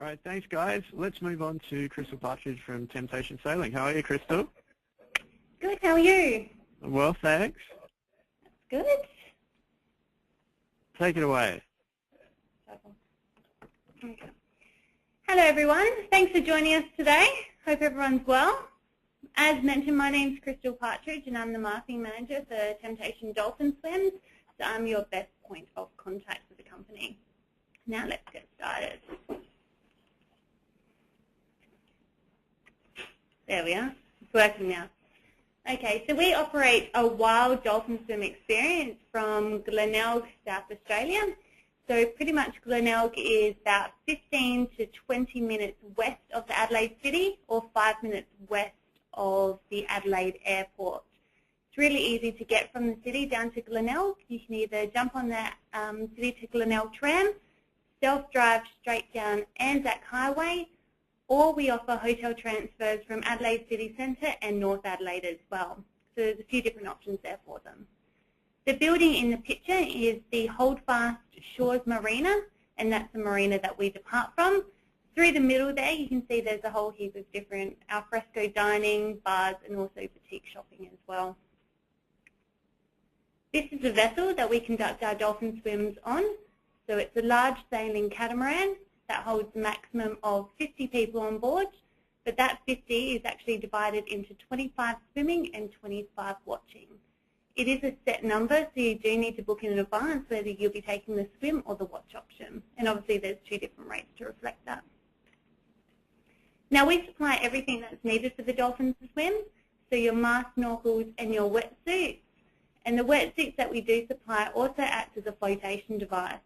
All right, thanks, guys. Let's move on to Crystal Partridge from Temptation Sailing. How are you, Crystal? Good, how are you? Well, thanks. Good. Take it away. Okay. Hello, everyone. Thanks for joining us today. Hope everyone's well. As mentioned, my name's Crystal Partridge, and I'm the Marketing Manager for Temptation Dolphin Swims, so I'm your best point of contact for the company. Now let's get started. There we are. It's working now. Okay, so we operate a wild dolphin swim experience from Glenelg, South Australia. So pretty much Glenelg is about 15 to 20 minutes west of the Adelaide City or 5 minutes west of the Adelaide Airport. It's really easy to get from the city down to Glenelg. You can either jump on the City to Glenelg tram, self-drive straight down Anzac Highway, or we offer hotel transfers from Adelaide City Centre and North Adelaide as well. So there's a few different options there for them. The building in the picture is the Holdfast Shores Marina, and that's the marina that we depart from. Through the middle there, you can see there's a whole heap of different alfresco dining, bars, and also boutique shopping as well. This is the vessel that we conduct our dolphin swims on. So it's a large sailing catamaran that holds a maximum of 50 people on board, but that 50 is actually divided into 25 swimming and 25 watching. It is a set number, so you do need to book in advance whether you'll be taking the swim or the watch option. And obviously there's two different rates to reflect that. Now we supply everything that's needed for the dolphin swim, so your mask, snorkels, and your wetsuits. And the wetsuits that we do supply also act as a flotation device.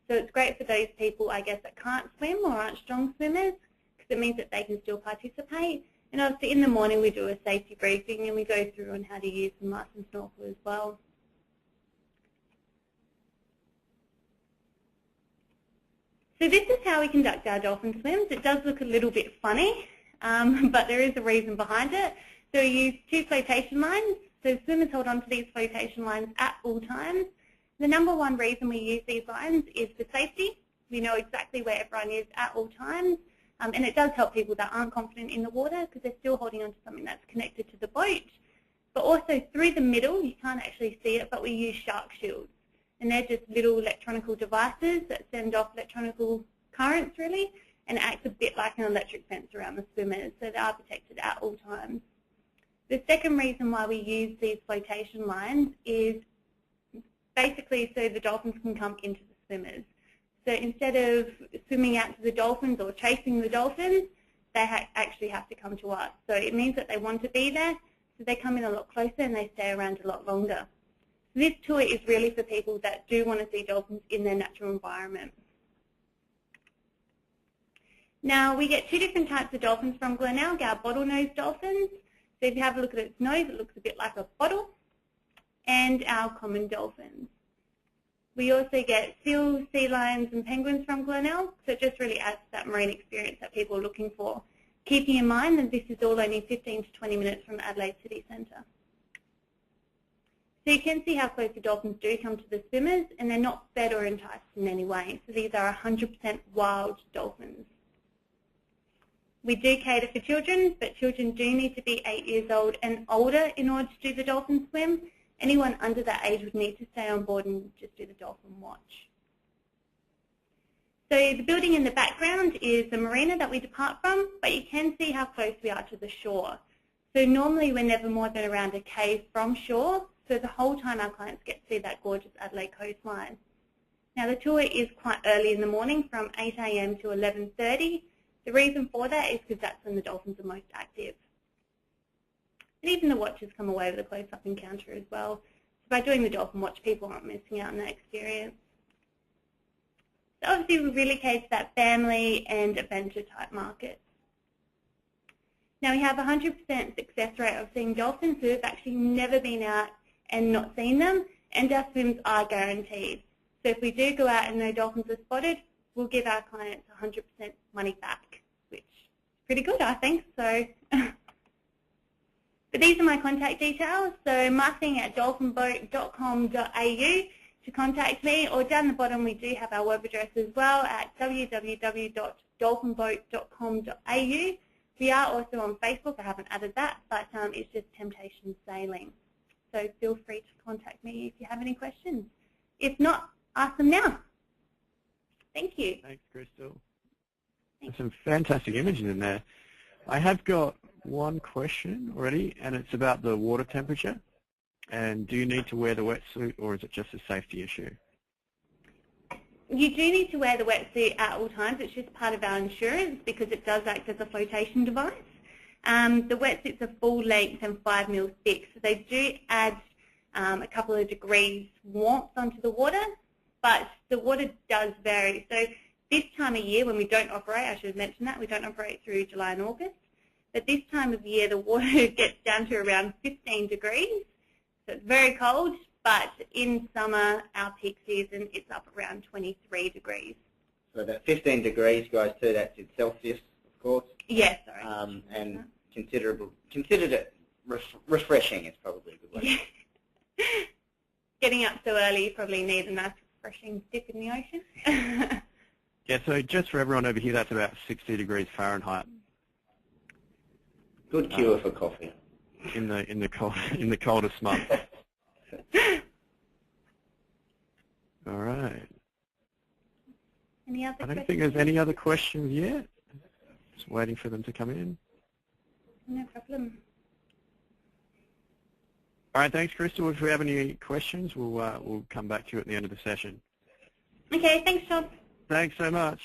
So it's great for those people, I guess, that can't swim or aren't strong swimmers, because it means that they can still participate. And obviously in the morning we do a safety briefing and we go through on how to use the mask and snorkel as well. So this is how we conduct our dolphin swims. It does look a little bit funny, but there is a reason behind it. So we use two flotation lines. So swimmers hold on to these flotation lines at all times. The number one reason we use these lines is for safety. We know exactly where everyone is at all times, and it does help people that aren't confident in the water because they're still holding on to something that's connected to the boat. But also through the middle, you can't actually see it, but we use shark shields. And they're just little electronical devices that send off electronical currents, really, and it acts a bit like an electric fence around the swimmers, so they are protected at all times. The second reason why we use these flotation lines is basically so the dolphins can come into the swimmers. So instead of swimming out to the dolphins or chasing the dolphins, they actually have to come to us. So it means that they want to be there, so they come in a lot closer and they stay around a lot longer. So this tour is really for people that do want to see dolphins in their natural environment. Now we get two different types of dolphins from Glenelg, our bottlenose dolphins. So if you have a look at its nose, it looks a bit like a bottle. And our common dolphins. We also get seals, sea lions and penguins from Glenelg, so it just really adds to that marine experience that people are looking for, keeping in mind that this is all only 15 to 20 minutes from the Adelaide City Centre. So you can see how close the dolphins do come to the swimmers, and they're not fed or enticed in any way, so these are 100% wild dolphins. We do cater for children, but children do need to be 8 years old and older in order to do the dolphin swim. Anyone under that age would need to stay on board and just do the dolphin watch. So the building in the background is the marina that we depart from, but you can see how close we are to the shore. So normally we're never more than around a K from shore, so the whole time our clients get to see that gorgeous Adelaide coastline. Now the tour is quite early in the morning from 8 AM to 11:30. The reason for that is because that's when the dolphins are most active. And even the watchers come away with a close-up encounter as well. So by doing the dolphin watch, people aren't missing out on that experience. So obviously we really cater to that family and adventure type market. Now we have a 100% success rate of seeing dolphins, so we've actually never been out and not seen them, and our swims are guaranteed. So if we do go out and no dolphins are spotted, we'll give our clients 100% money back, which is pretty good, I think. So. But these are my contact details, so marketing@dolphinboat.com.au to contact me, or down the bottom we do have our web address as well at www.dolphinboat.com.au. We are also on Facebook. I haven't added that, but it's just Temptation Sailing. So feel free to contact me if you have any questions. If not, ask them now. Thank you. Thanks, Crystal. There's some fantastic images in there. I have got one question already, and it's about the water temperature. And do you need to wear the wetsuit, or is it just a safety issue? You do need to wear the wetsuit at all times. It's just part of our insurance because it does act as a flotation device. The wetsuits are full length and 5 mil thick, so they do add a couple of degrees warmth onto the water, but the water does vary. So this time of year when we don't operate, I should have mentioned that, we don't operate through July and August, but this time of year the water gets down to around 15 degrees, so it's very cold, but in summer, our peak season, it's up around 23 degrees. So that 15 degrees, guys, too, that's in Celsius, of course. Yes, sorry. And considered it refreshing is probably a good way. Yeah. Getting up so early, you probably need a nice refreshing dip in the ocean. Yeah, so just for everyone over here, that's about 60 degrees Fahrenheit. Good cure for coffee. In the coldest month. All right. Any other I don't questions? think there's any other questions yet. Just waiting for them to come in. No problem. All right, thanks, Crystal. If we have any questions, we'll come back to you at the end of the session. Okay, thanks, Tom. Thanks so much.